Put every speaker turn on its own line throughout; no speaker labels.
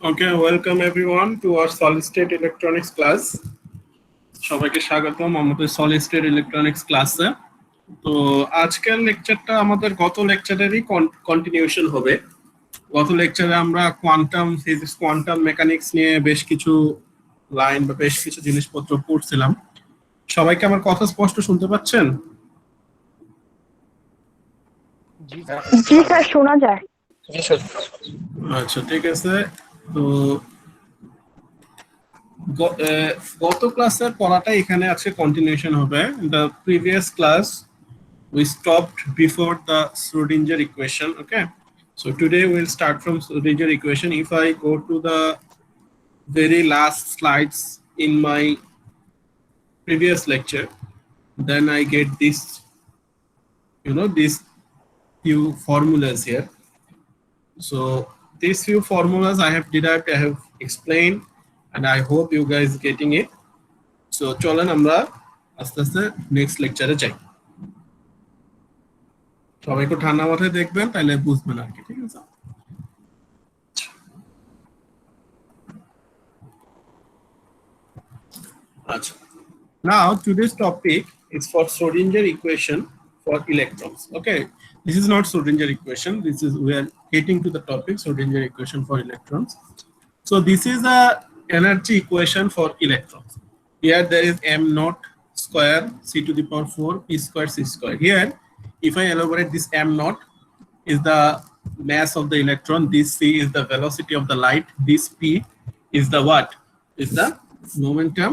Okay, welcome everyone to our solid state electronics class. সবাইকে স্বাগতম আমাদের সলিড স্টেট ইলেকট্রনিক্স ক্লাসে। তো আজকের লেকচারটা আমাদের গত লেকচারেরই কন্টিনিউশন হবে। গত লেকচারে আমরা কোয়ান্টাম ফিজিক্স, কোয়ান্টাম মেকানিক্স নিয়ে বেশ কিছু লাইন বা বেশ কিছু জিনিসপত্র পড়ছিলাম। সবাইকে আমার কথা স্পষ্ট শুনতে পাচ্ছেন?
জি স্যার, শোনা যায়।
আচ্ছা, ঠিক আছে। তো গত ক্লাসের পড়াটা এখানে আছে কন্টিনিউশন হবে। The previous class we stopped before the Schrodinger equation. Okay, so today we'll start from Schrodinger equation. If I go to the very last slides in my previous lecture, then I get this, these few formulas here. So these few formulas I have derived, I have explained, and I hope you guys getting it. So চলেন আমরা আস্তে আস্তে next লেকচারে যাই। সবাই একটু ঠান্ডা মাথায় দেখবেন, তাহলে বুঝবেন আর কি, ঠিক আছে? আচ্ছা, now today's topic is for Schrodinger equation for electrons. Okay, this is not Schrodinger equation, this is, we are getting to the topic Schrodinger equation for electrons. So this is a energy equation for electrons. Here there is m naught square c to the power 4 p square c square. Here if I elaborate, this m naught is the mass of the electron, this c is the velocity of the light, this p is the what? Is the momentum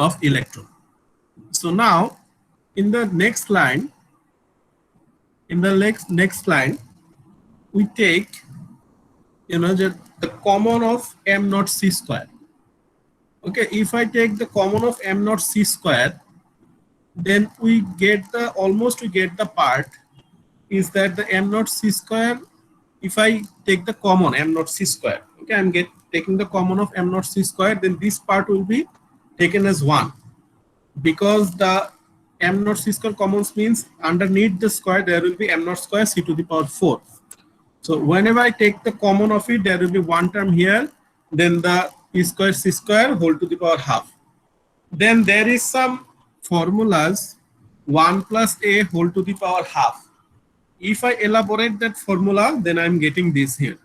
of electron. So now in the next line, we take the common of m naught c square. Okay, if I take the common of m naught c square, then we get the part is that the m naught c square, if I take the common m naught c square, okay, I'm taking the common of m naught c square, then this part will be taken as 1, because the m naught c square commons means underneath the square there will be m naught square c to the power 4. So whenever I take the common of it, there will be one term here, then the p square c square whole to the power half. Then there is some formulas, 1 plus a whole to the power half. If I elaborate that formula, then I am getting this here.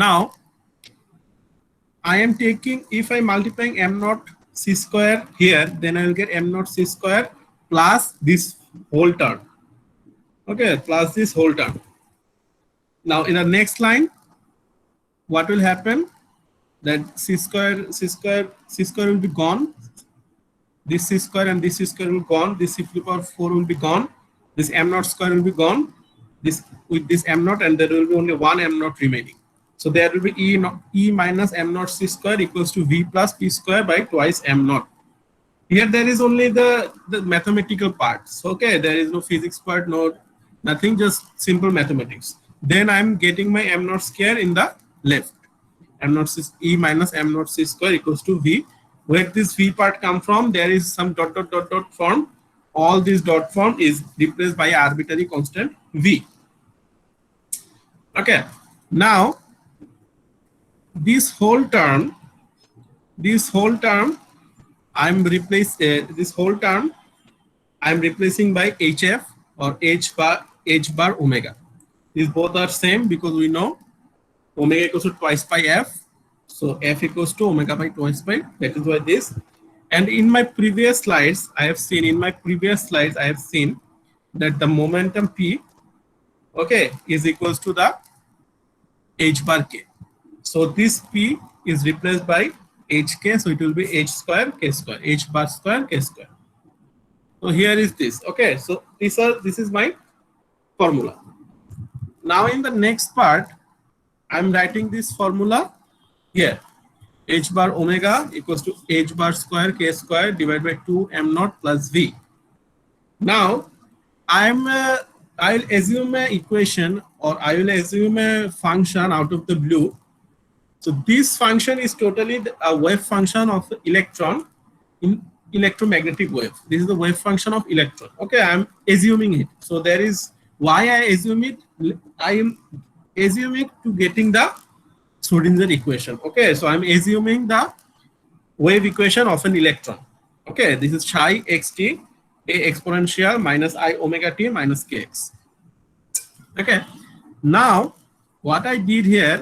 Now I am taking, if I multiplying m naught c square here, then I will get m naught c square plus this whole term. Okay, plus this whole term. Now in the next line, what will happen? That c square will be gone. This c square and this c square will be gone. This c to the power 4 will be gone. This m naught square will be gone. This with this m naught, and there will be only one m naught remaining. So there will be e minus m naught c square equals to v plus p square by twice m naught. Here there is only the mathematical parts. Okay, there is no physics part, no nothing, just simple mathematics. Then I am getting my m naught square in the left. M naught c, e minus m naught c square equals to v. Where this v part come from? There is some dot dot dot dot form. All this dot form is replaced by arbitrary constant v. Okay, now this whole term I'm replacing by hf or h bar omega. These both are same because we know omega equals to twice pi f, so f equals to omega by twice pi. That is why this. And in my previous slides I have seen that the momentum p, okay, is equals to the h bar k. So this p is replaced by hk, so it will be h square k square, h bar square k square. So here is this. Okay, so this is my formula. Now in the next part I'm writing this formula here. H bar omega equals to h bar square k square divided by 2 m naught plus v. Now I'll assume an equation, or I will assume a function out of the blue. So this function is totally a wave function of the electron in electromagnetic wave. This is the wave function of electron. Okay, I am assuming it. So there is, why I assume it? I am assuming to getting the Schrödinger equation. Okay, so I'm assuming the wave equation of an electron. Okay, this is psi xt a exponential minus I omega t minus kx. Okay, now what I did here,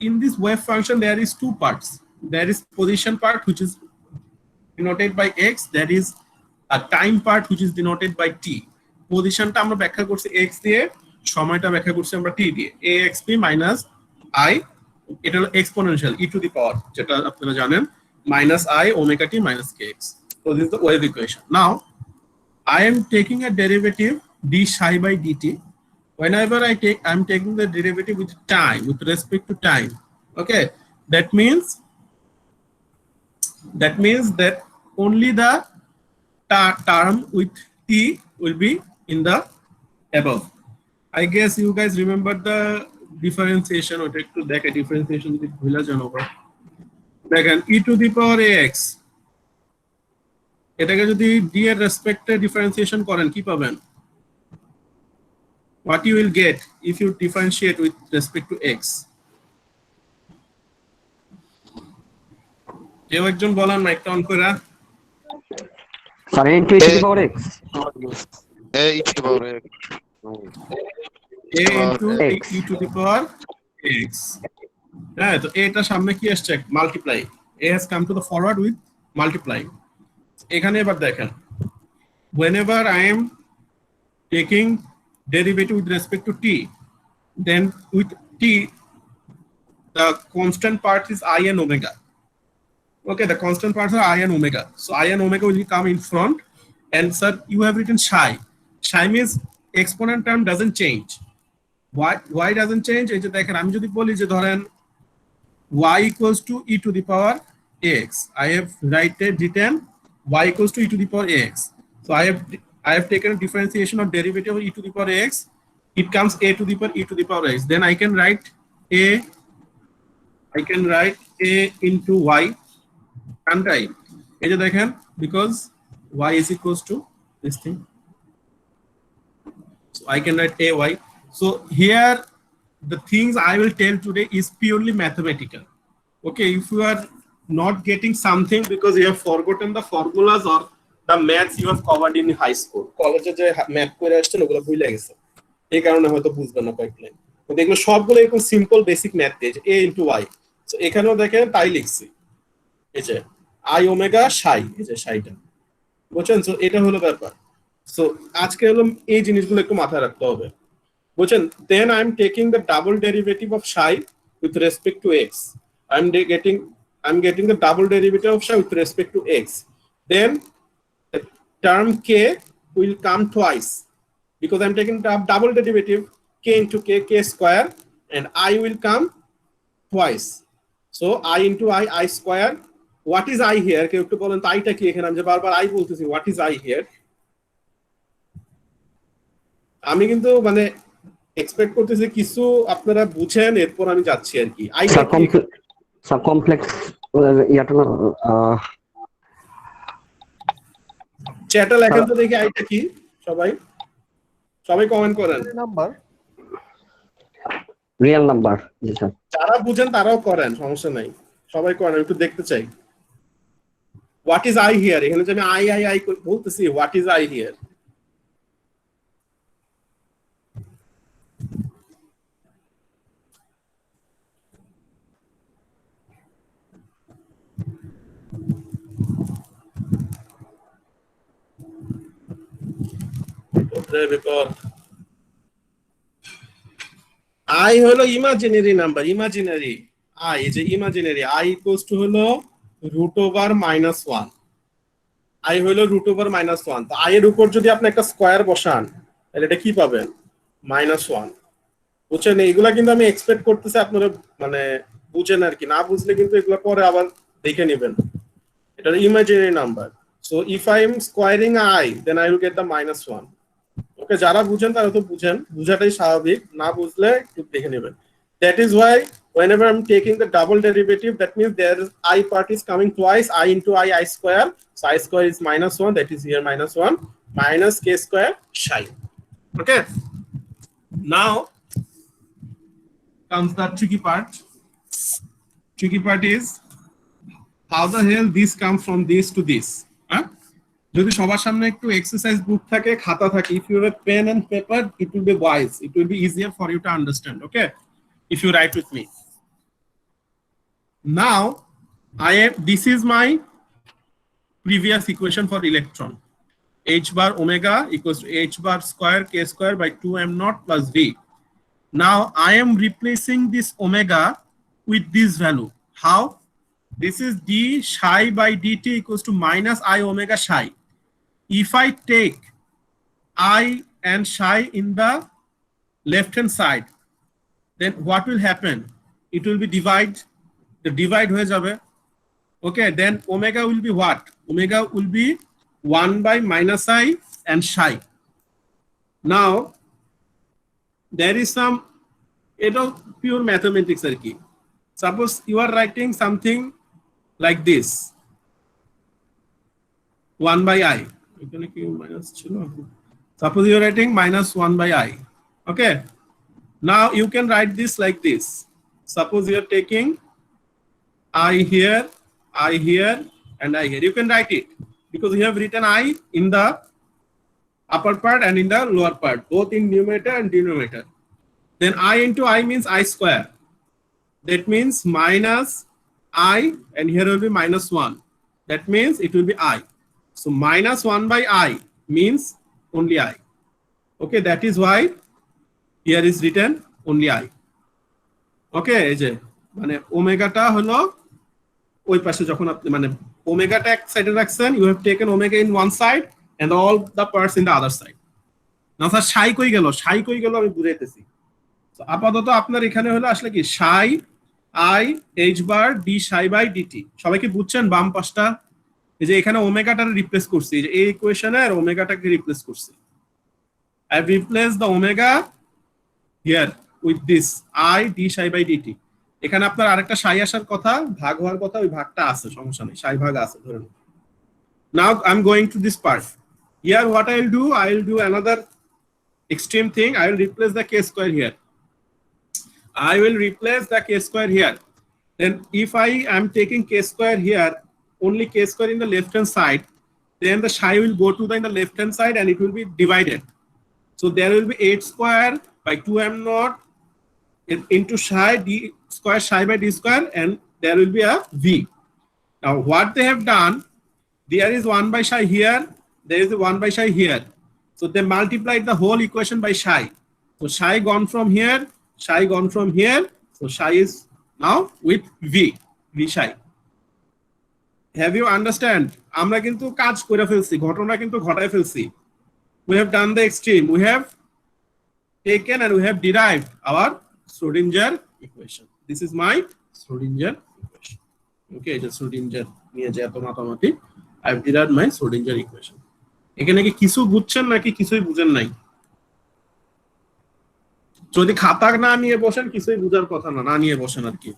in this wave function there is two parts. There is position part which is denoted by x, there is a time part which is denoted by t. পজিশনটা আমরা ব্যাখ্যা করছি x দিয়ে, সময়টা ব্যাখ্যা করছি আমরা t দিয়ে। axp minus I, এটা হলো এক্সপোনেনশিয়াল e টু দি পাওয়ার, যেটা আপনারা জানেন, minus I omega t minus kx. So this is the wave equation. Now I am taking a derivative d psi by dt. Whenever I'm taking the derivative with time, with respect to time. Okay, that means that only the term with t will be in the above. I guess you guys remember the differentiation, or take to deck a differentiation with village and over. Again, e to the power ax. এটাকে যদি d এর রেসপেক্টে differentiation করেন কি পাবেন? What you will get if you differentiate with respect to x? কেউ একজন বলেন মাইকটা অন কইরা।
Sir a into e to the power x,
a e to the power x,
a into
x.
e to the power x. হ্যাঁ, তো এটা সামনে কি আসছে? Multiply. a has come to the forward with multiply. এখানে এবার দেখেন, whenever I am taking derivative with respect to t, then with t the constant part is I and omega. Okay, the constant parts are I and omega. So I and omega will come in front, and sir, you have written psi. Psi means exponent term doesn't change. Why doesn't change? এই যে দেখেন, আমি যদি বলি যে ধরেন y equals to e to the power x, I have written y equals to e to the power x. So I have taken a differentiation of derivative of e to the power x. It comes a to the power e to the power x. Then I can write a into y. And right, এই যে দেখেন, because y is equals to this thing, so I can write ay. So here the things I will tell today is purely mathematical. Okay, if you are not getting something because you have forgotten the formulas or the maths you have covered in high school, কলেজে যে math করে আসছেন ওগুলো ভুলে গেছে, এই কারণে হয়তো বুঝবেন না কয়েক লাইন। কিন্তু এগুলো সবগুলো এরকম সিম্পল বেসিক ম্যাথ দিয়ে, a into y. So এখানেও দেখেন তাই লিখছি, এই যে I omega psi, এই যে psiটা বুঝছেন। সো এটা হলো ব্যাপার। সো আজকে হলো এই জিনিসগুলো একটু মাথায় রাখতে হবে, বুঝছেন। Then I am taking the double derivative of psi with respect to x. I'm getting the double derivative of psi with respect to x. Then the term k will come twice because I'm taking double derivative, k into k square, and I will come twice. So I into I square. What is I here? কেউ একটু বলেন তো আইটা কি? এখানে আমি যে বারবার আই বলতেছি, what is I here? আমি কিন্তু মানে এক্সপেক্ট করতেছি কিছু আপনারা বুঝেন, এরপর আমি যাচ্ছি আর কি। আই
স্যার কমপ্লেক্স ইয়াটা না,
চ্যাটে লেখেন তো দেখি আইটা কি। সবাই কমেন্ট করেন।
Number,
real number. জি স্যার,
যারা বুঝেন তারাও করেন, সমস্যা নাই, সবাই করেন, একটু দেখতে চাই। What is I here? এখানে যে আমি I বলতেছি, what is I here? I হলো ইমাজিনারি নাম্বার, ইমাজিনারি I, এই যে ইমাজিনারি I equals to হলো √(-1). I হলো √(-1). তো I এর উপর যদি আপনি একটা স্কয়ার বসান তাহলে এটা কি পাবেন? -1। বুঝছেন? এগুলা কিন্তু আমি এক্সপেক্ট করতেছি আপনারা মানে বুঝেন আর কি, না বুঝলে কিন্তু এগুলো পরে আবার দেখে নেবেন। এটা imaginary number. So if I am squaring I, then I will get the -1. ওকে, যারা বুঝেন তারা তো বুঝেন, বুঝাটাই স্বাভাবিক, না বুঝলে একটু দেখে নেবেন। That is why whenever I'm taking the double derivative, that means there is I part is coming twice, I into I square. So I square is -1, that is here -1, minus k square psi. Okay, now comes the tricky part. Tricky part is how the hell this comes from this to this. Huh? যদি সবার সামনে একটু exercise বুক থাকে খাতা থাকে, if you have a pen and paper, it will be wise, it will be easier for you to understand. Okay, if you write with me. Now this is my previous equation for electron. H bar omega equals to h bar square k square by 2m naught plus v. Now I am replacing this omega with this value. How? This is d psi by dt equals to minus I omega psi. If I take I and psi in the left hand side, then what will happen? It will be the divide হয়ে যাবে. Okay, then omega will be what? Omega will be 1 by minus I and psi. Now there is some pure mathematics আর কি. Suppose you are writing something like this, 1 by I. Suppose you are writing minus 1 by I. Okay, now you can write this like this. Suppose you are taking I here, and I here. You can write it because you have written I in the upper part and in the lower part, both in numerator and denominator. Then I into I means I square. That means minus I, and here will be minus 1. That means it will be I. So minus 1 by I means only I. Okay, that is why here is written only I. Okay, এই যে মানে ওমেগাটা হলো ওই পাশে যখন আপনি মানে ওমেগাটা এক সাইডে রাখছেন, you have taken omega in one side and all the parts in the other side. না স্যার সাই কই গেল আমি বুঝাইতেছি। তো আপাতত আপনার এখানে হলো আসলে কি সাই I h bar d psi by dt. সবাই কি বুঝছেন বাম পাশটা? এই যে এখানে ওমেগাটাকে রিপ্লেস করছি, এই যে এই ইকুয়েশনে আর ওমেগাটাকে রিপ্লেস করছি। I have replaced the omega here with this I d psi by dt. এখানে আপনার আরেকটা সাই আসার কথা, ভাগ হওয়ার কথা, ওই ভাগটা আছে, সমস্যা নেই, সাই ভাগ আছে ধরে নিন। Now I'm going to this part. Here what I will do another extreme thing. I will replace the k square here. I will replace the k square here. Then if I am taking k square here, only k square in the left hand side, then the psi will go to the left hand side and it will be divided. So there will be 8 square by 2m naught into psi d square psi by d square, and there will be a v. Now what they have done, there is 1 by psi here, there is 1 by psi here. So they multiplied the whole equation by psi. So psi gone from here, psi gone from here, so psi is now with v psi. Have you understand? আমরা কিন্তু কাজ করে ফেলছি, ঘটনা কিন্তু ঘটায় ফেলছি. We have done the extreme. We have taken and we have derived our Schrodinger equation. This is my Schrodinger equation. Okay, এটা Schrodinger নিয়ে যে এত মাতামাতি, I have derived my Schrodinger equation. এখানে কি কিছু বুঝছেন নাকি কিছুই বুঝেন নাই? যদি খাতা না নিয়ে বসেন কিছুই বুঝার কথা না নিয়ে বসেন আর কি,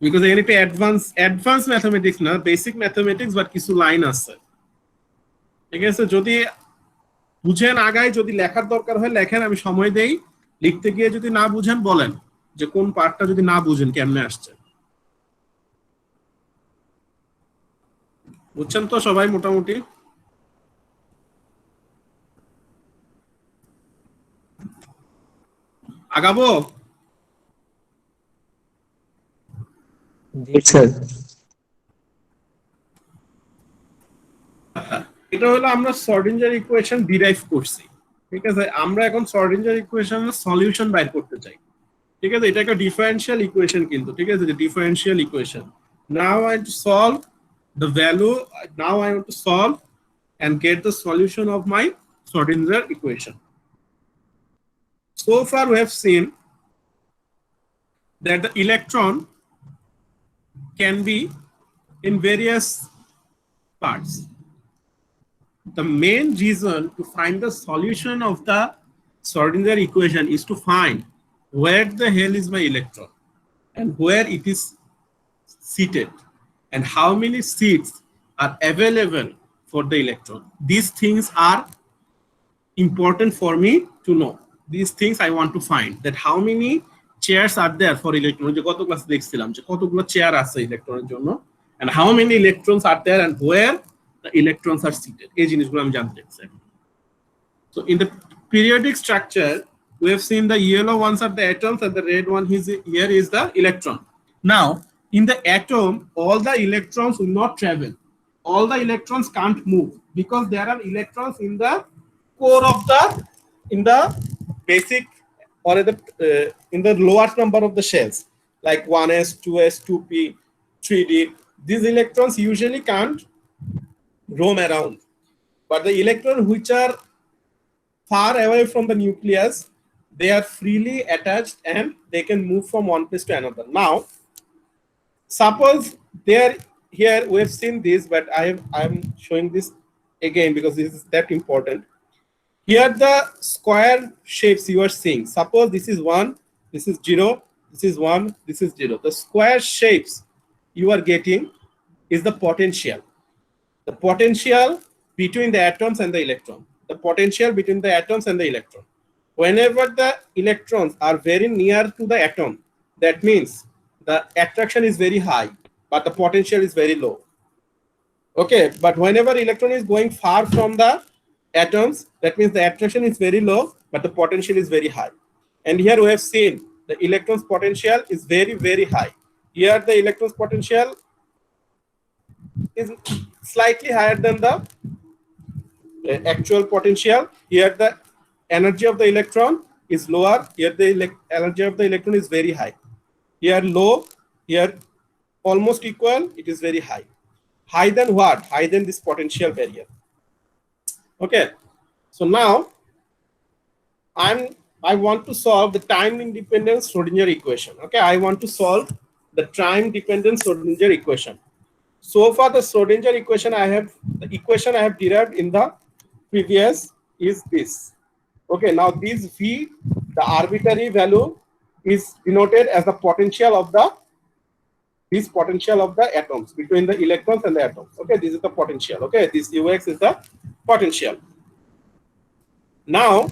বিকজ এখানে একটা অ্যাডভান্স ম্যাথমেটিক্স না, বেসিক ম্যাথমেটিক্স, বাট কিছু লাইন আছে, ঠিক আছে? যদি বুঝেন আগায়, যদি লেখার দরকার হয় লেখেন, আমি সময় দেই, লিখতে গিয়ে যদি না বুঝেন বলেন যে কোন পার্টটা যদি না বুঝেন কেমনে আসছে। বুঝছেন তো সবাই মোটামুটি? আগাবো? এটা হলো আমরা Schrodinger ইকুয়েশন ডিরাইভ করছি, ঠিক আছে? আমরা এখন Schrodinger ইকুয়েশনের সলিউশন বাইর করতে চাই, ঠিক আছে? এটা একটা ডিফারেনশিয়াল ইকুয়েশন কিন্তু, ঠিক আছে? Differential equation. Now I to solve the value, now I want to solve and get the solution of my Schrodinger equation. So far we have seen that the electron can be in various parts. The main reason to find the solution of the Schrodinger equation is to find where the hell is my electron and where it is seated and how many seats are available for the electron. These things are important for me to know. These things I want to find, that how many chairs are there for electron, যে গত ক্লাসে দেখছিলাম যে কতগুলো chair আছে ইলেকট্রনের জন্য, and how many electrons are there and where the electrons are seated, এই জিনিসগুলো আমি জানতে চাইছি। So in the periodic structure we have seen the yellow ones are the atoms and the red one here is the electron. Now in the atom all the electrons will not travel, all the electrons can't move because there are electrons in the core of the basic or in the lowest number of the shells like 1s 2s 2p 3d. These electrons usually can't roam around, but the electrons which are far away from the nucleus, they are freely attached and they can move from one place to another. Now suppose there, here we have seen this, but I'm showing this again because this is that important. Here the square shapes you are seeing, suppose this is 1, this is 0, this is 1, this is 0. The square shapes you are getting is the potential. The potential between the atoms and the electron. The potential between the atoms and the electron. Whenever the electrons are very near to the atom, that means the attraction is very high, but the potential is very low. Okay, but whenever electron is going far from the atoms, that means the attraction is very low, but the potential is very high. And here we have seen the electron's potential is very, very high. Here the electron's potential is slightly higher than the actual potential. Here the energy of the electron is lower. Here the energy of the electron is very high. Here low, here almost equal, it is very high. High than what? High than this potential barrier. Okay, so now I want to solve the time independent Schrodinger equation. Okay, I want to solve the time dependent Schrodinger equation. So far the Schrodinger equation the equation I have derived in the previous is this. Okay, now this V, the arbitrary value, is denoted as the potential of the atoms between the electrons and the atoms. Okay, this is the potential. Okay, this Ux is the potential. Now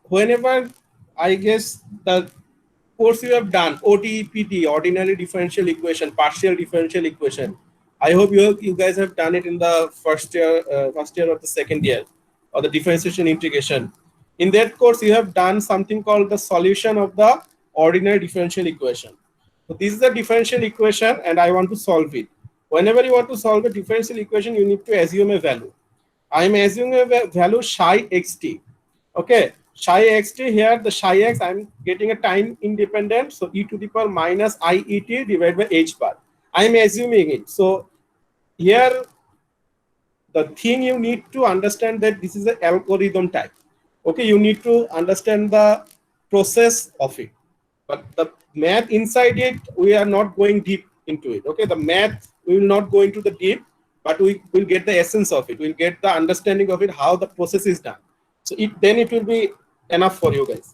whenever I guess the course you have done, ODE-PT, ordinary differential equation, partial differential equation, I hope you guys have done it in the first year or the second year, or the differentiation integration. In that course you have done something called the solution of the ordinary differential equation. So this is the differential equation and I want to solve it. Whenever you want to solve a differential equation, you need to assume a value. I am assuming a value psi xt. Okay, psi xt, here the psi x I am getting a time independent, so e to the power minus iet divided by h bar. I am assuming it. So here the thing you need to understand that this is an algorithm type. Okay, you need to understand the process of it, but the math inside it we are not going deep into it. Okay, the math we will not go into the deep, but we will get the essence of it. We'll get the understanding of it, how the process is done. So then it will be enough for you guys.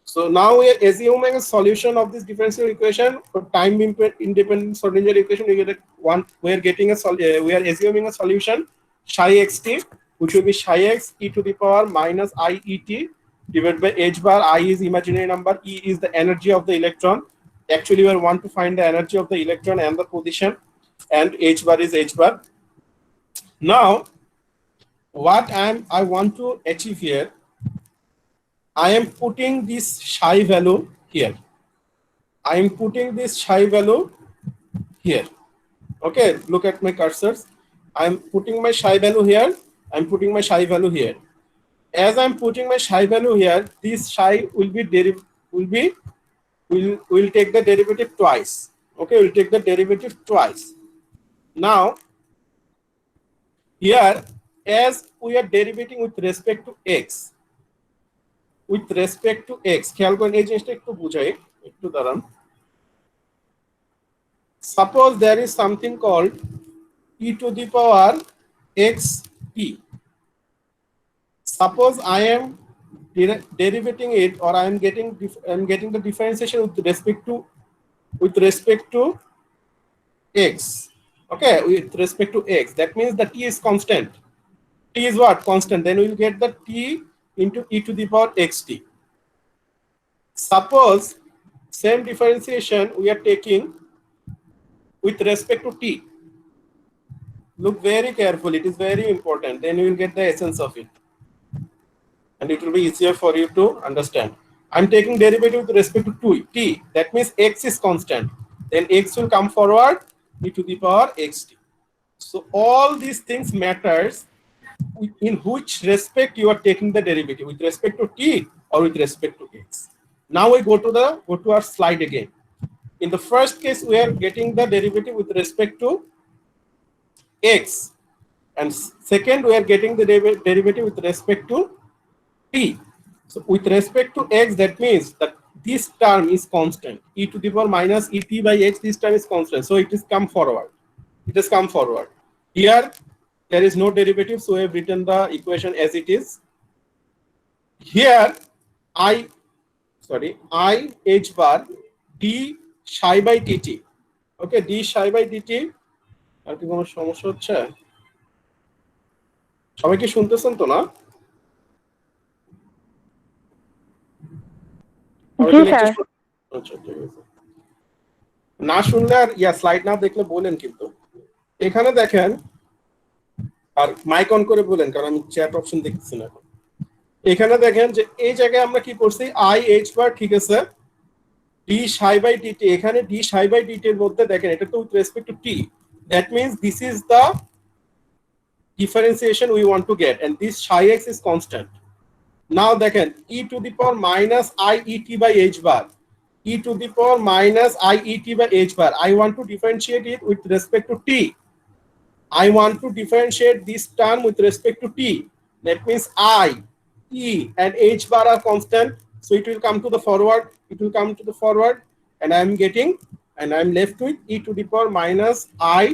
So now we are assuming a solution of this differential equation for time independent Schrodinger equation. We are assuming a solution psi xt, which will be psi x e to the power minus iet divided by h bar. I is imaginary number, e is the energy of the electron. Actually we want to find the energy of the electron and the position, and h bar is h bar. Now what I want to achieve here, I am putting this psi value here. I am putting this psi value here. Okay, look at my cursors. I am putting my psi value here. I am putting my psi value here. As I am putting my psi value here, this psi will take the derivative twice. Okay, we'll take the derivative twice. Now here, as we are derivating with respect to x, খেয়াল করেন এই জিনিসটা একটু বুঝাই, একটু দাঁড়ান। Suppose there is something called e to the power xt. Suppose I am derivating it, or I am getting the differentiation with respect to x. Okay, with respect to x, that means the t is constant. T is what? Constant. Then we will get the t into e to the power xt. suppose same differentiation we are taking with respect to t. Look very carefully, it is very important, then you will get the essence of it and it will be easier for you to understand. I'm taking derivative with respect to t, that means x is constant, then x will come forward, e to the power xt. So all these things matters in which respect you are taking the derivative, with respect to t or with respect to x. Now we go to our slide again. In the first case we are getting the derivative with respect to x, and second we are getting the derivative with respect to t. So with respect to x, that means that this term is constant, e to the power minus et by x, this term is constant, so it is come forward, it has come forward. Here there is no derivative, so we have written the equation as it is. Here I h bar d psi by dt, okay, d psi by dt. আর কি কোনো সমস্যা হচ্ছে? সবাই কি শুনতেছেন তো না?
জি sir.
আচ্ছা, ঠিক আছে। না শুনলে আর স্লাইড না দেখলে বলেন কিন্তু। এখানে দেখেন, আর মাইক অন করে বলেন কারণ আমি চ্যাট অপশন দেখতেছি না এখন। এখানে দেখেন যে এই জায়গায় আমরা কি করছি, আই এইচ বার, ঠিক আছে, ডি সাই বাই ডিটি, এখানে ডি সাই বাই ডিটি এর মধ্যে দেখেন এটা তো with respect two T, that means this is the differentiation we want to get, and this psi x is constant. Now দেখেন e to the power minus I et by h bar, e to the power minus I et by h bar, I want to differentiate it with respect to t. I want to differentiate this term with respect to t, that means I, e and h bar are constant, so it will come to the forward, it will come to the forward, and I am getting, and I am left with e to the power minus I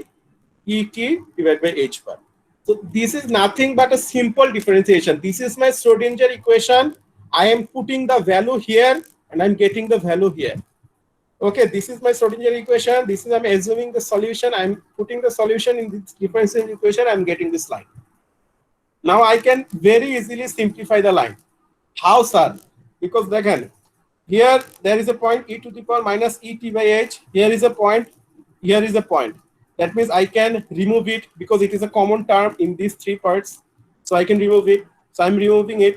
et divided by h bar. So this is nothing but a simple differentiation. This is my Schrodinger equation. I am putting the value here and I'm getting the value here. Okay, this is my Schrodinger equation. This is, I'm assuming the solution. I'm putting the solution in this differential equation. I'm getting this line. Now I can very easily simplify the line. How, sir? Because again, here there is a point e to the power minus et by h. Here is a point. Here is a point. That means I can remove it because it is a common term in these three parts. So I can remove it. So I'm removing it.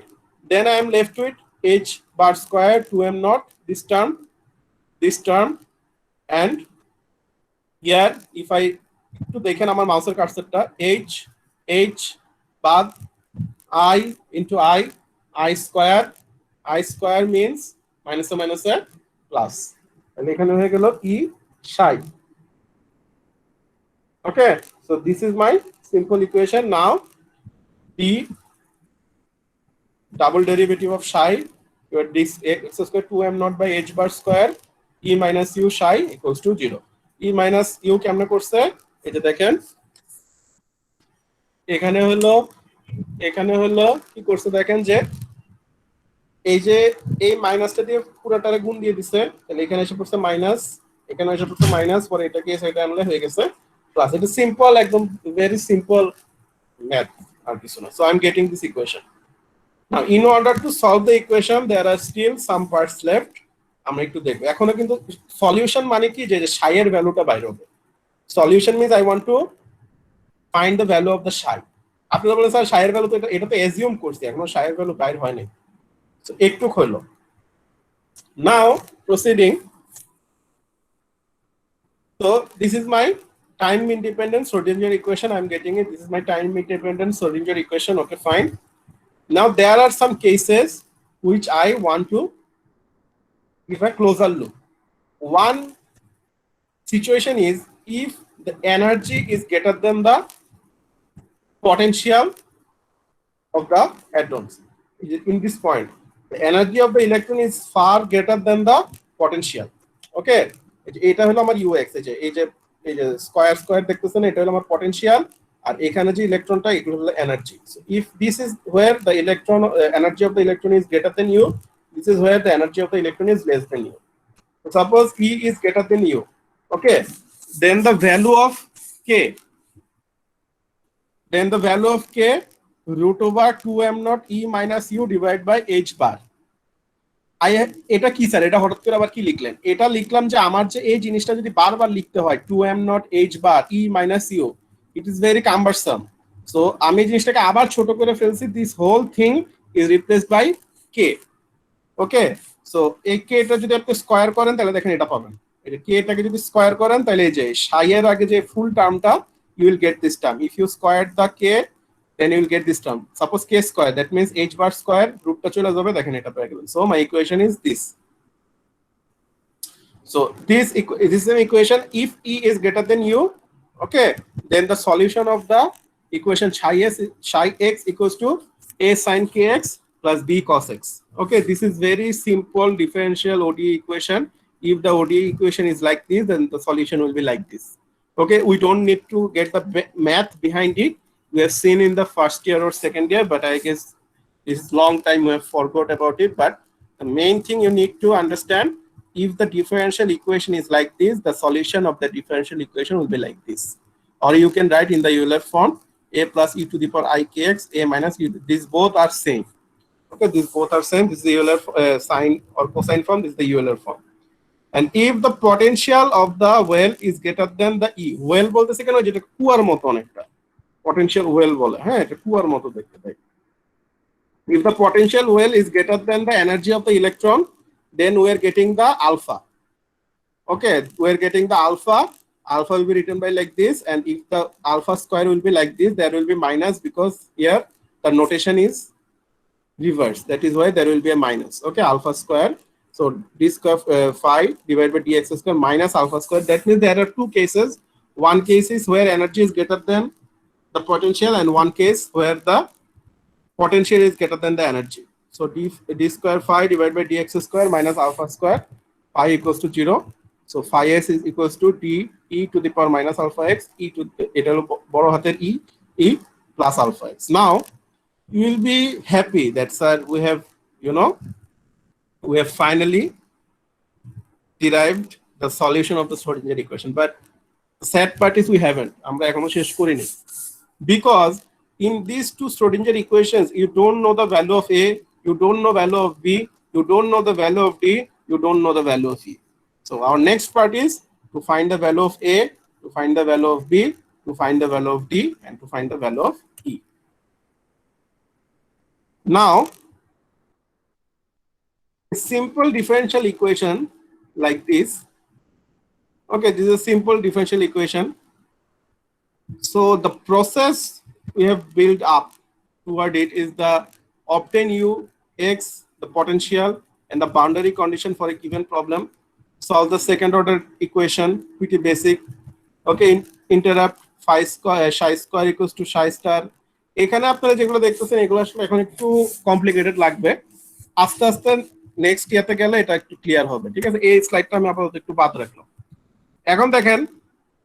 Then I am left with h bar square 2m naught, this term, and here if I to দেখেন আমার মাউসের কার্সারটা h বাদ I into I square means minus a plus, তাহলে এখানে হয়ে গেল e psi. Okay, so this is my simple equation. Now the double derivative of psi, your this x square 2m naught by h bar square e minus u psi equals to 0. E minus u কেমনে করছে, এটা দেখেন, এখানে হলো কি করছে দেখেন, যে এই যে এই মাইনাসটা দিয়ে পুরোটারে গুণ দিয়ে দিছে, তাহলে এখানে এসে পড়ছে মাইনাস, এখানে এসে পড়ছে মাইনাস, পরে এটাকে এই সাইডে আনলে হয়ে গেছে plus. It is simple, একদম very simple math আর কিছু না. So I'm getting this equation. Now in order to solve the equation there are still some parts left. আমরা একটু দেখব। এখনো কিন্তু সলিউশন মানে কি, যে psi এর ভ্যালুটা বাইরে হবে। Solution means I want to find the value of the psi. আপনারা বলেন স্যার psi এর ভ্যালু তো এটা তো অ্যাজিউম করছি, এখনো psi এর ভ্যালু বাইরে হয় নাই। So একটু হলো। Now proceeding. So this is my time independent Schrodinger equation. I'm getting it. This is my time independent Schrodinger equation. Okay, fine. Now there are some cases which I want to give a closer look. One situation is if the energy is greater than the potential of the atoms. In this point, the energy of the electron is far greater than the potential. Okay, এটা হলো আমার ux, এই যে square দেখতেছেন, এটা হলো আমার potential, আর এখানে যে ইলেকট্রনটা এগুলো হলো energy. So if this is where the electron energy of the electron is greater than U, this is where the energy of the electron is less than U. So suppose E is greater than U, okay, then the value of K root over 2m naught E minus U divided by h bar. এটা কি sir, এটা হঠাৎ করে আবার কি লিখলেন? এটা লিখলাম যে আমার যে এই জিনিসটা যদি বারবার লিখতে হয় 2m naught h bar e minus U, it is very cumbersome. So আমি জিনিসটাকে আবার ছোট করে ফেলছি, this whole thing is replaced by K. Okay, so এই কে এটা যদি আপনি স্কয়ার করেন তাহলে দেখেন এটা পাবেন। এটা কে এটাকে যদি স্কয়ার করেন তাহলে এই যে সাই এর আগে যে ফুল টার্মটা, you will get this term. If you square the K then you will get this term. Suppose k square, that means h bar square, root টা চলে যাবে, দেখেন এটা পেয়ে গেলেন। So my equation is this. So this is an equation. If e is greater than u, okay, then the solution of the equation psi x equals to a sin kx plus b cos x. Okay, this is very simple differential ODE equation. If the ODE equation is like this, then the solution will be like this. Okay, we don't need to get the math behind it. We have seen in the first year or second year, but I guess this is long time we have forgot about it. But the main thing you need to understand, if the differential equation is like this, the solution of the differential equation will be like this. Or you can write in the Euler form, a plus e to the power I kx, a minus u. These both are same. Okay, these both are same. This is the Euler sine or cosine form. This is the Euler form. And if the potential of the well is greater than the e, well বলতেছে কেন, যেটা কুয়ার মতো অনেকটা potential well বলে, হ্যাঁ এটা কুয়ার মতো দেখতে তাই। If the potential well is greater than the energy of the electron, then we are getting the alpha. Okay, we are getting the alpha. Alpha will be written by like this, and if the alpha square will be like this, there will be minus, because here the notation is reverse. That is why there will be a minus. Okay, alpha square. So d square phi divided by dx square minus alpha square. That means there are two cases. One case is where energy is greater than the potential, and one case where the potential is greater than the energy. So d square phi divided by dx square minus alpha square, phi equals to 0. So phi s is equals to d e to the power minus alpha x, e to এটা হলো বড় হাতের e plus alpha x. Now you will be happy that sir, we have, you know, we have finally derived the solution of the Schrodinger equation. But the sad part is we haven't. আমরা এখনো শেষ করিনি, because in these two Schrodinger equations, you don't know the value of a, you don't know value of b, you don't know the value of d, you don't know the value of e. So our next part is to find the value of a, to find the value of b, to find the value of d, and to find the value of e. Now, a simple differential equation like this. Okay, this is a simple differential equation. So the process we have built up toward it is the obtain u x, the potential and the boundary condition for a given problem, solve the second order equation, pretty basic. Okay, interrupt phi square psi square equals to psi star. এখানে আপনারা যেগুলো দেখতেছেন এগুলো আসলে এখন একটু complicated লাগবে, আস্তে আস্তে নেক্সট ইয়ারতে গেলে এটা একটু ক্লিয়ার হবে। ঠিক আছে, এই স্লাইডটা আমি আপাতত একটু বাদ রাখলাম। এখন দেখেন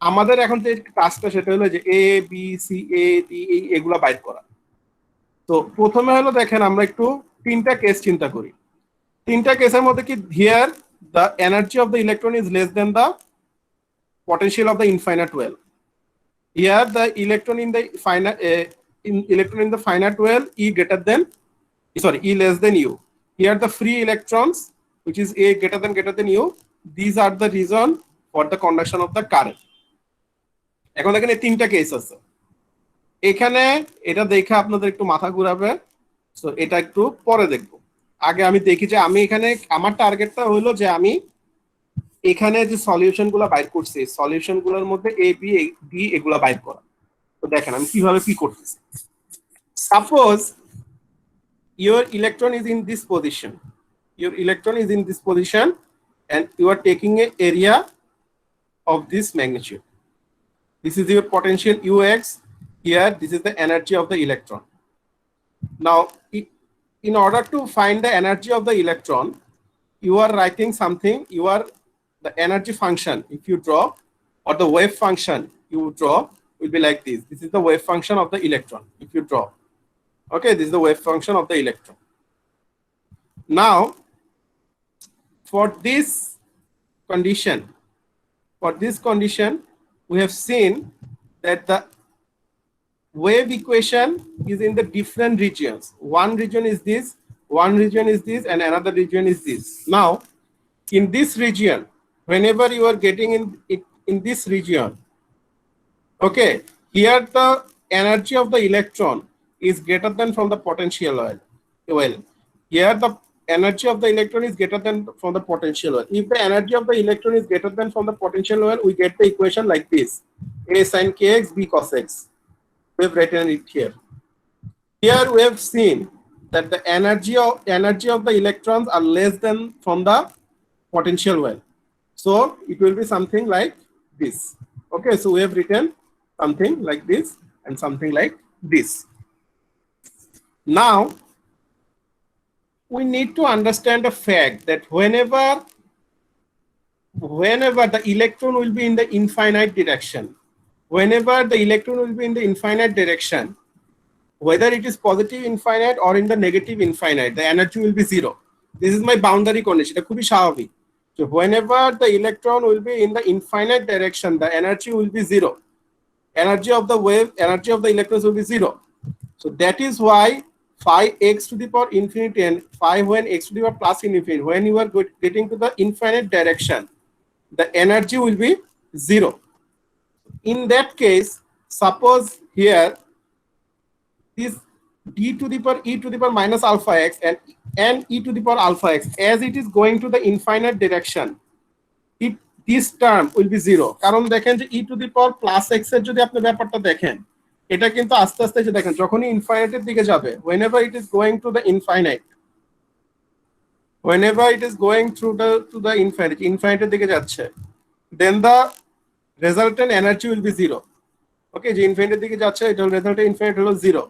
আমাদের এখন যে কাজটা সেটা হলো যে A B C A D এগুলা বাইর করা। তো প্রথমে হলো দেখেন আমরা একটু তিনটা কেস চিন্তা করি। তিনটা কেসের মধ্যে কি, here the energy of the electron is less then the potential of the infinite well. Here the electron in the finite well e greater than, sorry, e less than u. Here the free electrons, which is a greater than u, these are the reason for the conduction of the current. এখন দেখেন এই তিনটা case আছে এখানে, এটা দেখে আপনাদের একটু মাথা ঘুরাবে। সো এটা একটু পরে দেখবো, আগে আমি দেখি যে আমি এখানে আমার টার্গেটটা হলো যে আমি এখানে যে সলিউশন গুলো বাইর করছি, সলিউশন গুলোর মধ্যে এ বি ডি এগুলা বাইর করা। তো দেখেন আমি কিভাবে কি করতেছি। Suppose your electron is in this position, your electron is in this position and you are taking an area of this magnitude. This is your potential ux, here this is the energy of the electron. Now in order to find the energy of the electron, you are writing something, you are the energy function, if you draw, or the wave function you draw will be like this. This is the wave function of the electron if you draw. Okay, this is the wave function of the electron. Now for this condition, we have seen that the wave equation is in the different regions. One region is this, One region is this and another region is this. Now, in this region, whenever you are getting in this region, okay, here the energy of the electron is greater than from the potential well. Here the energy of the electron is greater than from the potential well. If the energy of the electron is greater than from the potential well, we get the equation like this: A sin kx, B cos x. We have written it here. Here we have seen that the energy of the electrons are less than from the potential well. So it will be something like this. Okay, so we have written something like this and something like this. Now, we need to understand the fact that whenever the electron will be in the infinite direction, whether it is positive infinite or in the negative infinite, the energy will be zero. This is my boundary condition. এটা খুবই স্বাভাবিক. So whenever the electron will be in the infinite direction, the energy will be zero. Energy of the electrons will be zero. So that is why phi x to the power infinity and phi when x to the power plus infinity, when you are getting to the infinite direction, the energy will be zero. In that case, suppose here this d to the power e to the power minus alpha x and e to the power alpha x, as it is going to the infinite direction, this term will be zero. কারণ দেখেন যে e to the power plus x এর যদি আপনি ব্যাপারটা দেখেন, এটা কিন্তু আস্তে আস্তে যে দেখেন যখনই ইনফাইনাইটের দিকে যাবে, whenever it is going to the infinite, to the infinite দিকে যাচ্ছে, then the resultant energy will be zero. Okay, যে ইনফিনিটির দিকে যাচ্ছে, এটা resultant infinite হলো zero.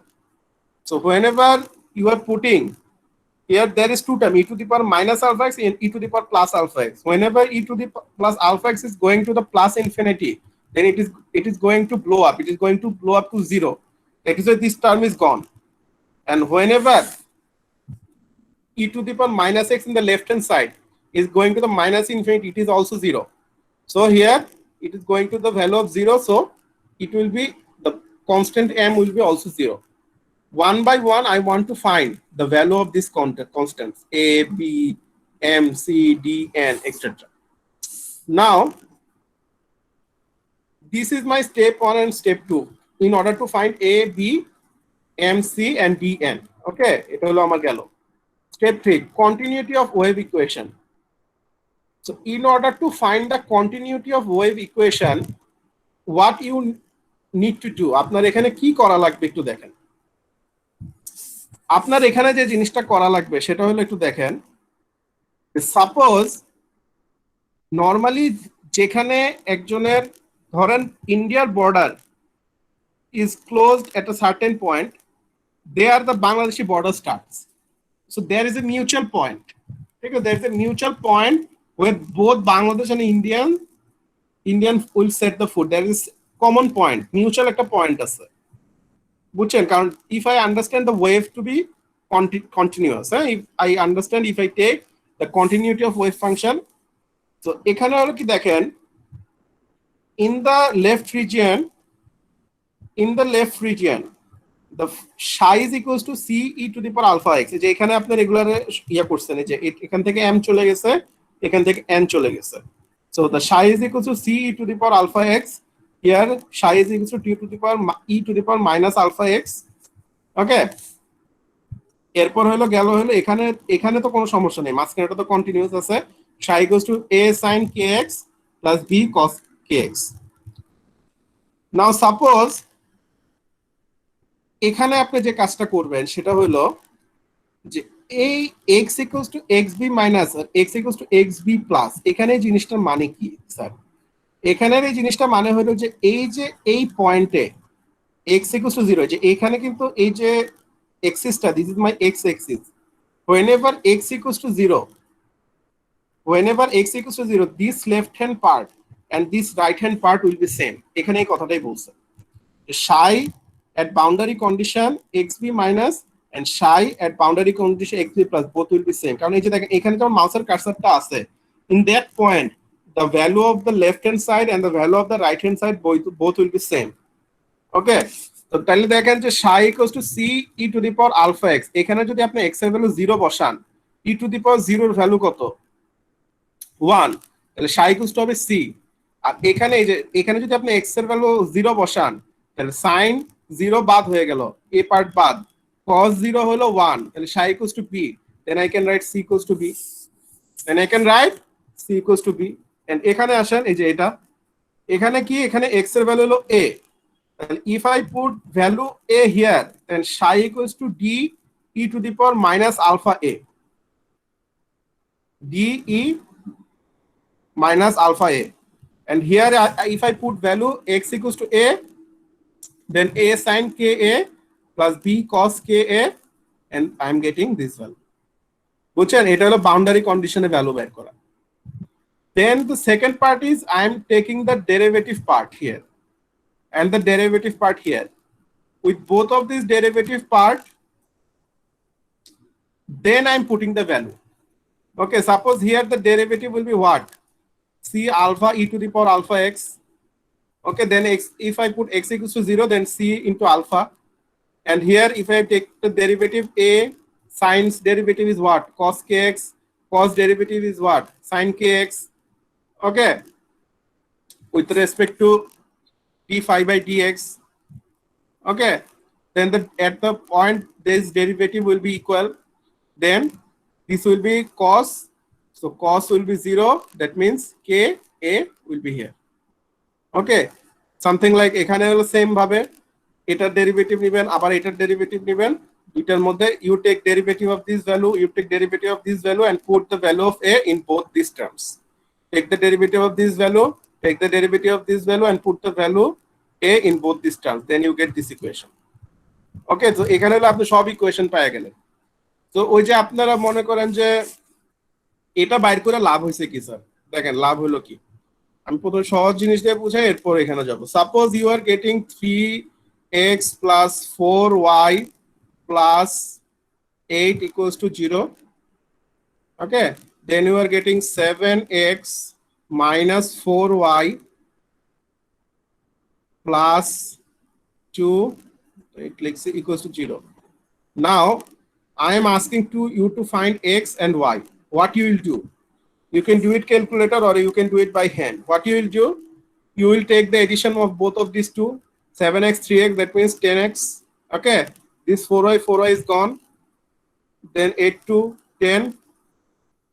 So whenever you are putting here, there is two terms, e to the power minus alpha x and e to the power plus alpha x. Whenever e to the plus alpha x is going to the plus infinity, then it is going to blow up. It is going to blow up to zero. That is why this term is gone. And whenever e to the power minus x in the left hand side is going to the minus infinity, it is also zero. So here it is going to the value of zero. So it will be the constant m will be also zero. One by one, I want to find the value of these constants a, b, m, c, d, n, etc. Now, this is my step 1 and step 2 in order to find a, b, m, c, and d, n. Okay, এটা হলো আমার গেল. Step 3, continuity of wave equation. So in order to find the continuity of wave equation, what you need to do, আপনার এখানে কি করা লাগবে একটু দেখেন. আপনার এখানে যে জিনিসটা করা লাগবে সেটা হলো একটু দেখেন, সাপোজ নরমালি যেখানে একজনের ধরেন ইন্ডিয়ার border is closed at a certain point, there the Bangladeshi border starts. So there is a mutual point. Okay, there is a mutual point where both Bangladesh and Indian will set the foot. There is common point, mutual একটা point আছে. বুঝছেন, কারণ if I understand the wave to be continuous, if I understand, if I take the continuity of wave function, so এখানে হলো কি দেখেন, in the left region, the psi is equals to c e to the power alpha x. যে এখানে আপনি regular ইয়া করছেন, যে এখান থেকে m চলে গেছে, এখান থেকে n চলে গেছে. So the psi is equals to c e to the power alpha x. Here psi is equals to t to the power e to the power minus alpha x. Okay, এরপর হলো গেল হলো এখানে তো কোনো সমস্যা নেই, মাঝখানেটা তো কন্টিনিউয়াস আছে. psi equals to a sin kx plus b cos kx. Now suppose এখানে আপনি যে কাজটা করবেন সেটা হলো যে এই x equals to xb minus R x equals to xb plus, এখানে এই জিনিসটার মানে কি স্যার? এখানের এই জিনিসটা মানে হলো যে এই পয়েন্টে x equals to 0, যে এখানে কিন্তু এই যে axisটা, this is my x axis, whenever x equals to 0, this left hand part and this right hand part will be same. এখানে এই কথাটাই বলছে, psi at boundary condition xb minus and psi at boundary condition xb plus, both will be same. কারণ এই যে দেখেন এখানে যখন মাউসের কার্সারটা আছে, in that point the value of the left hand side and the value of the right hand side both will be same. Okay, তো তাহলে দেখেন যে psi equals to c e to the power alpha x, এখানে যদি আপনি x এর value 0 বসান, e to the power 0 এর ভ্যালু কত 1, তাহলে psi equals to হবে c। আর এখানে এই যে এখানে যদি আপনি x এর ভ্যালু 0 বসান, তাহলে sin 0 বাদ হয়ে গেল, a পার্ট বাদ, cos 0 হলো 1, তাহলে psi equals to b, then I can write c equals to b, then I can write c equals to b। and এখানে আসেন, এই যে এটা এখানে কি, এখানে x এর ভ্যালু হলো a, and if I put value a here, then psi equals to d e to the power minus alpha a, d e minus alpha a, and here if I put value x equals to a, then a sin ka plus b cos ka, and I am getting this value। বুঝছেন, এটা হলো boundary কন্ডিশনে value বের করা। Then the second part is I am taking the derivative part here and the derivative part here. With both of these derivative part, then I am putting the value. Okay, suppose here the derivative will be what? C alpha e to the power alpha x. Okay, then x, if I put x equals to 0, then c into alpha. And here if I take the derivative a, sin's derivative is what? Cos kx. Cos derivative is what? Sin kx. Okay, with respect to d phi by dx. Okay, then at the point this derivative will be equal, then this will be cos, so cos will be 0, that means k a will be here। Okay, something like এখানে হলো same ভাবে এটার derivative নেবেন, আবার এটার derivative নেবেন, দুইটার মধ্যে you take derivative of this value, you take derivative of this value, and put the value of a in both these terms। Take the derivative of this value, take the derivative of this value, and put the value a in both these terms, then you get this equation। ওকে, তো এখানে হলো আপনি সব equation পেয়ে গেলেন। তো ওই যে আপনারা মনে করেন যে এটা বাইর করে লাভ হয়েছে কি স্যার, দেখেন লাভ হলো কি, আমি প্রথমে সহজ জিনিস দিয়ে বুঝাই, এরপর এখানে যাব। Suppose you are getting 3x plus 4y plus 8 equals to 0। Okay, then you are getting 7x minus 4y plus 2, it equals to 0। Now I am asking you to find x and y. What you will do? You can do it calculator or you can do it by hand। What you will do? You will take the addition of both of these two, 7x 3x, that means 10x। Okay, this 4y is gone, then 8 to 10,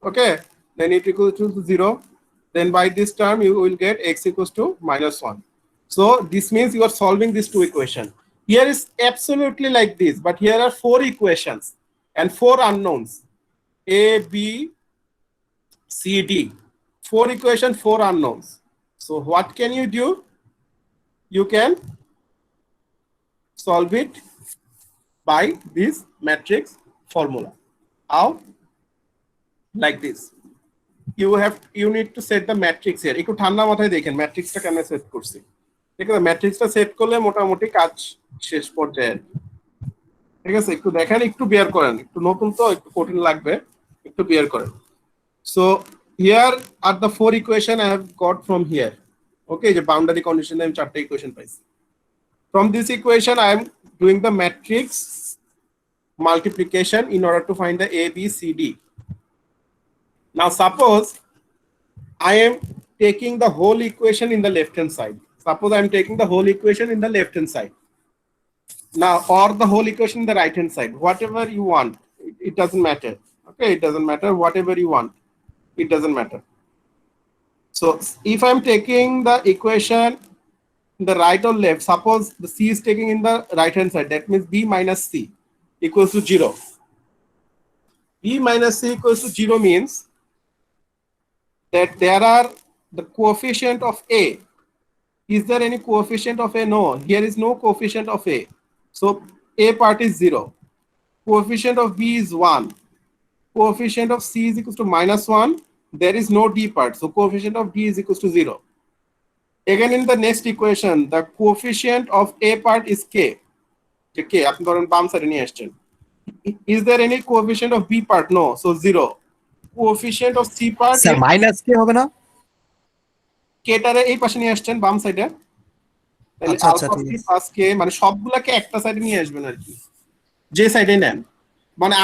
okay, then it equals to 0, then by this term you will get x equals to -1। So this means you are solving these two equations। Here is absolutely like this, but here are 4 equations and 4 unknowns, a b c d, 4 equations, 4 unknowns। So what can you do? You can solve it by this matrix formula। How? Like this। You need to set the matrix here। একটু ঠান্ডা মাথায় দেখেন ম্যাট্রিক্সটা কেমনে set করছি। ঠিক আছে, ম্যাট্রিক্সটা set করলে মোটামুটি কাজ শেষ পর্যায়ে। ঠিক আছে, একটু দেখেন, একটু বেয়ার করেন, একটু নতুন তো একটু কঠিন লাগবে, একটু বেয়ার করেন। So here are the 4 equation I have got from here। Okay, the boundary condition I am 4 equation পাইছি। From this equation I am doing the matrix multiplication in order to find the a b c d। Now suppose I am taking the whole equation in the left hand side। Suppose I am taking the whole equation in the left hand side now, or the whole equation in the right hand side, whatever you want, it doesn't matter। Okay, it doesn't matter, whatever you want, it doesn't matter। So if I'm taking the equation in the right or left, suppose the c is taking in the right hand side, that means b minus c equals to 0। b minus c equals to 0 means that there are the coefficient of a। Is there any coefficient of a? No, here is no coefficient of a, so a part is 0। Coefficient of b is 1, coefficient of c is equals to -1, there is no d part, so coefficient of d is equals to 0। Again in the next equation the coefficient of a part is k। k আপনি ধরেন বাম সাইডে নিয়ে আসছেন। Is there any coefficient of b part? No, so 0। Coefficient of c part
sir minus কি হবে না?
k টারে এই পাশে নিয়ে আসছেন বাম সাইডে, তাহলে
আচ্ছা, আচ্ছা,
আলফা
ঠিক
সি
আছে।
প্লাস কে মানে সবগুলাকে একটা সাইডে নিয়ে আসবেন আর কি, যে সাইডে নেন। মানে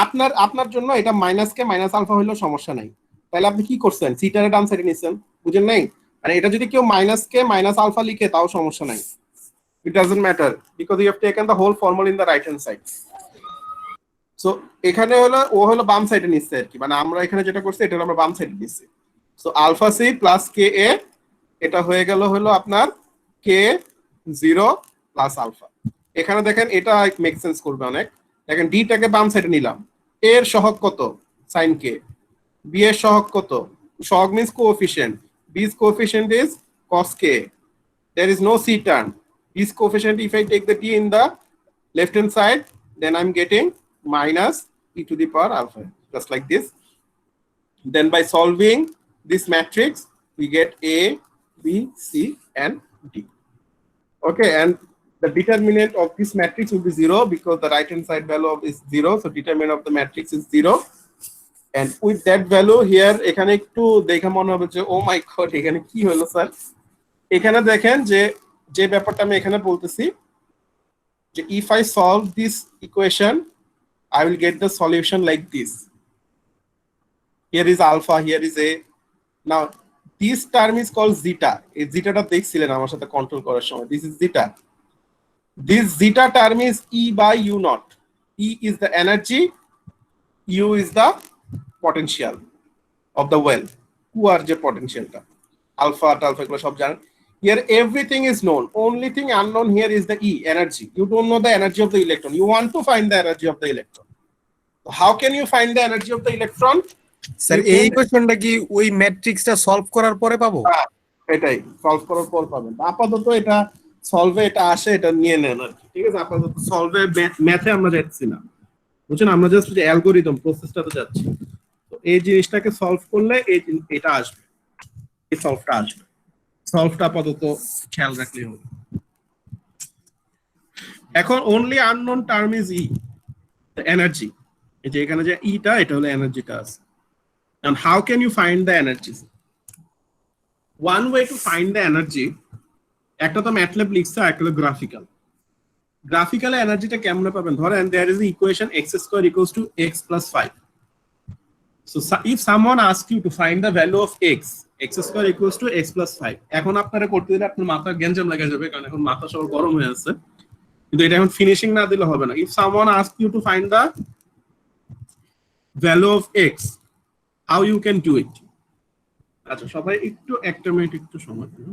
আপনার জন্য এটা মাইনাস কে মাইনাস আলফা হইলেও সমস্যা নাই। তাহলে আপনি কি করছেন, সিটারে ডান সাইডে নিছেন, বুঝেন নাই? মানে এটা যদি কেউ মাইনাস কে মাইনাস আলফা লিখে তাও সমস্যা নাই, it doesn't matter because you have taken the whole formula in the right hand side. So এখানে হলো ও হলো বাম সাইডে নিচ্ছে আর কি, মানে আমরা এখানে যেটা করছি এটা হলো আমরা বাম সাইডে নিচ্ছি। সো আলফা সি প্লাস কে এ, এটা হয়ে গেল হলো আপনার কে জিরো প্লাস আলফা। এখানে দেখেন এটা মেক সেন্স করবে অনেক। দেখেন ডিটাকে বাম সাইডে নিলাম, এর সহগ কত সাইন কে, বি এর সহগ কত, সহগ means coefficient, B's coefficient is cos k, there is no c term, b's coefficient if I take the t in the left hand side then I'm getting minus e to the power alpha, just like this. Then by solving this matrix we get a b c and d. Okay, and the determinant of this matrix will be 0 because the right hand side value of is 0, so determinant of the matrix is 0. And with that value here এখানে একটু দেখে মনে হবে যে ও মাই god এখানে কি হলো sir. এখানে দেখেন যে যে ব্যাপারটা আমি এখানে বলতেছি যে if I solve this equation I will get the solution like this. Here is alpha, here is a. Now this term is called zeta. এই zeta-টা দেখছিলেন আমার সাথে কন্ট্রোল করার সময়, this is zeta. This zeta term is E by U naught. E is the energy, U is the potential of the well. কুয়ার যে potentialটা, alpha alpha এগুলো সব জানেন। Here everything is known, only thing unknown here is the E, energy. You don't know the energy of the electron, you want to find the energy of the electron. So how can you find the energy of the electron?
Sir এই ইকুয়েশনটা কি ওই ম্যাট্রিক্সটা solve করার পরে পাবো?
এটাই solve করার পর পাবেন। আপাতত এটা সলভে এটা আসে, এটা নিয়ে নেন আর কি, ঠিক আছে? আপাতত সলভে ম্যাথে আমরা যাচ্ছি না, বুঝছেন? আমরা জাস্ট যে অ্যালগরিদম প্রসেসটাতে যাচ্ছি। তো এই জিনিসটাকে সলভ করলে এটা আসবে, এই সলভটা আসবে। সলভটা আপাতত খেয়াল রাখলেই হবে। এখন only unknown term is E, the energy. এই যে এখানে যে ইটা, এটা হলো এনার্জিটা আছে। And how can you find the energies? One way to find the energy, একটা তো ম্যাটল্যাব লিখছে, একটা হলো গ্রাফিক্যাল। গ্রাফিক্যাল এনার্জিটা কেমনে পাবেন? ধরেন there is an equation x square equals to x plus 5. So if someone asks you to find the value of x square equals to x plus 5, এখন আপনারা করতে দিলে আপনার মাথা গ্যাঞ্জাম লাগা যাবে, কারণ এখন মাথা সব গরম হয়ে আছে। কিন্তু এটা এখন ফিনিশিং না দিলে হবে না। If someone asks you to find the value of x, how you can do it? আচ্ছা সবাই একটু একটা মিনিট একটু সময় দিন।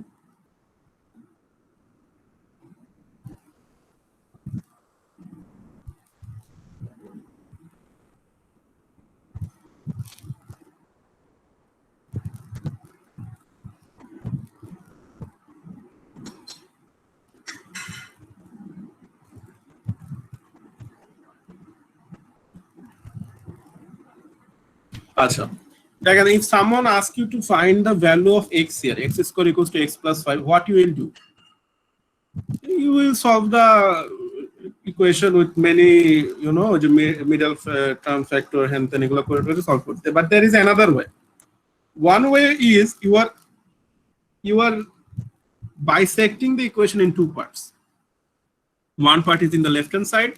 আচ্ছা দেখেন, if someone asks you to find the value of x here, x square equals to x plus 5, what you will do? You will solve the equation with many, you know, the middle term factor and then এগুলো করে solve করতে। But there is another way. One way is you are bisecting the equation in two parts. One part is in the left hand side,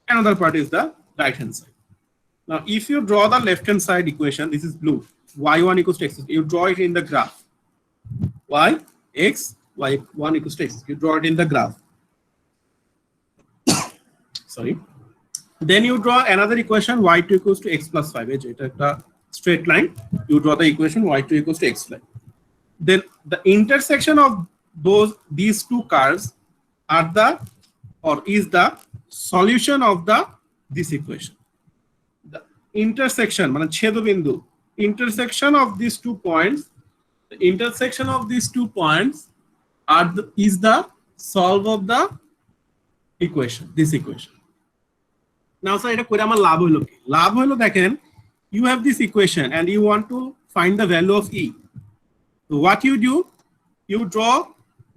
another part is the right hand side. Now, if you draw the left-hand side equation, this is blue, y1 equals to x. You draw it in the graph. y1 equals to x. You draw it in the graph. Sorry. Then you draw another equation, y2 equals to x plus 5. It's a straight line. You draw the equation y2 equals to x line. Then the intersection of these two curves is the solution of this equation. Intersection মানে ছেদবিন্দু, intersection of these 2 points, the intersection of these 2 points is the solve of the equation, this equation. Now sir এটা করে আমার লাভ হলো কি? লাভ হলো দেখেন, you have this equation and you want to find the value of e. So what you do, you draw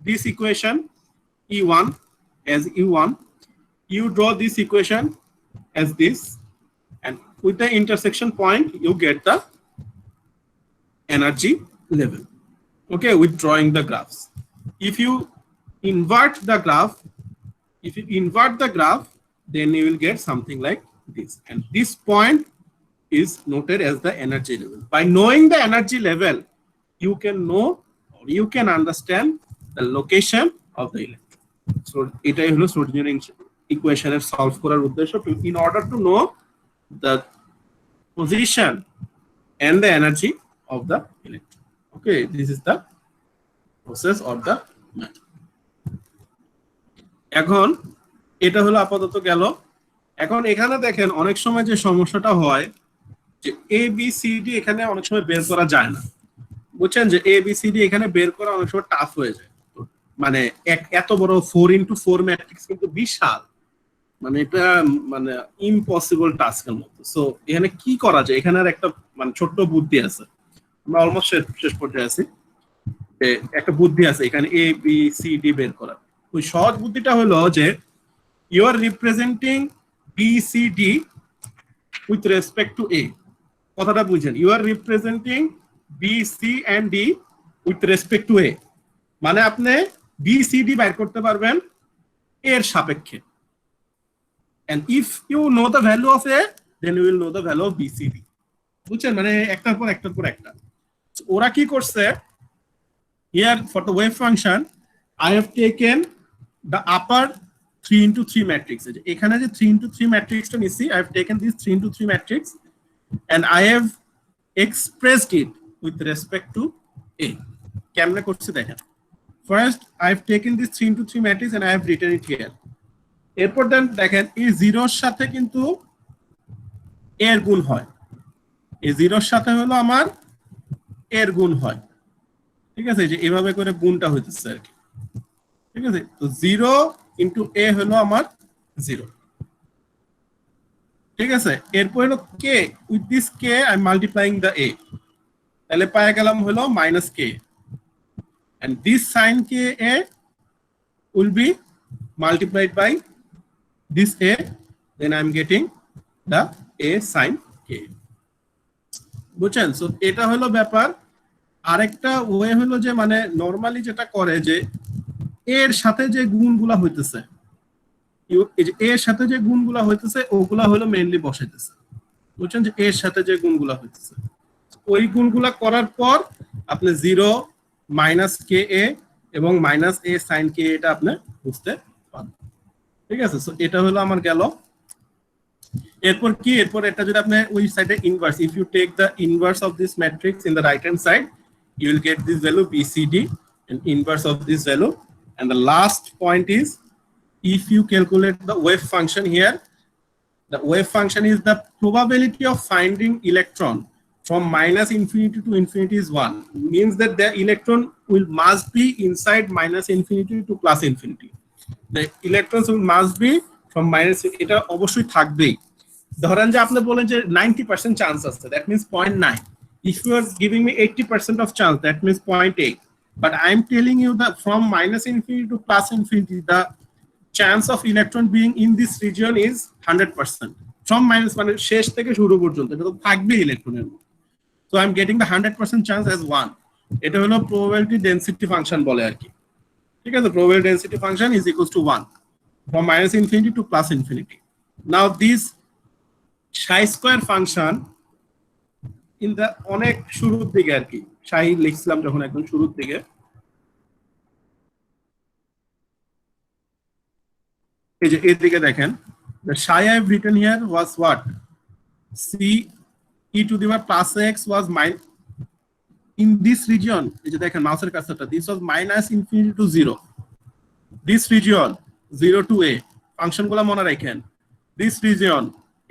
this equation e1 as e1, you draw this equation as this, and with the intersection point you get the energy level, okay, with drawing the graphs. If you invert the graph, if you invert the graph, then you will get something like this. And this point is noted as the energy level. By knowing the energy level, you can know or you can understand the location of the electron. So এটাই হলো Schrodinger ইকুয়েশনের solve করার উদ্দেশ্য, in order to know the position and the energy of the electron. Okay, this is the process of the matter. এখন এটা হলো আপাতত গেল। এখন এখানে দেখেন অনেক সময় যে সমস্যাটা হয় যে এ বি সি ডি এখানে অনেক সময় বের করা যায় না, বুঝছেন, যে এ বি সি ডি এখানে বের করা অনেক সময় টাফ হয়ে যায়। মানে এত বড় 4x4 ম্যাট্রিক্স কিন্তু বিশাল, মানে এটা মানে ইম্পসিবল টাস্কের মতো। সো এখানে কি করা যায়, এখানে আর একটা মানে ছোট্ট বুদ্ধি আছে, আমরা অলমোস্ট শেষ পর্যায়ে আছি। একটা বুদ্ধি আছে এখানে এ বি সি ডি বের করার। ওই সহজ বুদ্ধিটা হলো যে you are representing B C D with respect to A. কথাটা বুঝেন, you are representing B C and D with respect to A, মানে আপনি বি সি ডি বাইর করতে পারবেন এর সাপেক্ষে। And if you know the value of A, then you will know the value of BCD. বুঝছেন, মানে একটার পর একটা। ওরা কি করছে, here for the wave function I have taken the upper 3x3 matrix. এখানে যে 3x3 matrixটা নিছি, I have taken this 3x3 matrix and I have expressed it with respect to A. কেমনে করছি দেখেন। First I have taken this 3x3 matrix and I have written it here. এরপর দেখেন এই জিরোর সাথে কিন্তু এর গুণ হয়, এই জিরোর সাথে হলো আমার এর গুণ হয়, ঠিক আছে, যে এভাবে করে গুণটা হইতেছে আর কি, ঠিক আছে। তো 0 ইনটু এ হলো আমার 0, ঠিক আছে। এরপর হলো K, with this K I am multiplying the A, তাহলে পায়ে গেলাম হলো minus K, and this sign K A will be multiplied by this A, then I am getting the A sin K. বুঝছেন, সো এটা হলো ব্যাপার। আরেকটা way হলো যে মানে নরমালি যেটা করে যে এর সাথে যে গুণগুলা হইতেছে, এই যে এর সাথে যে গুণগুলা হইতেছে ওগুলা হলো মেইনলি বসাইতেছে, বুঝছেন, যে এর সাথে যে গুণগুলা হইতেছে ওই গুণগুলা করার পর আপনি 0 মাইনাস কে এ এবং মাইনাস এ সাইন কে এটা আপনি বুঝতে পারবেন, ঠিক আছে। সো এটা হলো আমার গেল। এরপর কি, এরপর এটা যদি আপনি ওই সাইডে inverse, if you take the inverse of this matrix in the right hand side, you will get this value BCD and inverse of this value. And the last point is, if you calculate the wave function here, the wave function is the probability of finding electron from minus infinity to infinity is 1, means that the electron must be inside minus infinity to plus infinity. The electrons must be from minus, এটা অবশ্যই থাকবেই। ধরেন যে আপনি বলেন যে 90% chance আছে, that means 0.9. If you are giving me 80% of chance, that means 0.8. But I am telling you that from minus infinity to plus infinity, the chance of electron being in this region is 100%. From minus, মানে শেষ থেকে শুরু পর্যন্ত এটা তো থাকবে ইলেকট্রনের। So I am getting the 100% chance as 1. এটা হলো probability density function বলে আর কি, ঠিক আছে। probability density function is equals to 1 from minus infinity to plus infinity. Now this chi square function in the অনেক শুরুর দিকে আর কি, chi লিখছিলাম যখন একদম শুরুর দিকে, এই যে এর দিকে দেখেন, the chi I have written here was what, c e to the power plus x was in this region, এই যে দেখেন মাউসের কার্সারটা, this was minus infinity to 0, this region 0 to a, function গুলো মনে রাখেন, this region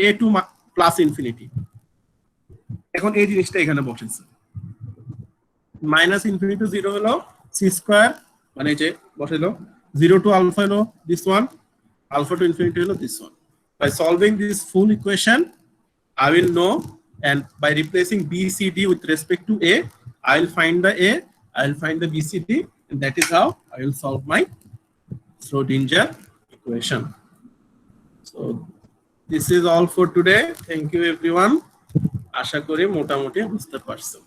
a to plus infinity। এখন এই জিনিসটা এখানে বসেছে, মাইনাস ইনফিনিটি টু 0 হলো সি স্কয়ার, মানে যে বসাইলো 0 to alpha হলো this one, alpha to infinity হলো this one. By solving this full equation I will know, and by replacing BCD with respect to A, I will find the A, I will find the BCD, and that is how I will solve my Schrodinger equation. So this is all for today. Thank you everyone. আশা করি মোটামুটি বুঝতে পারছেন।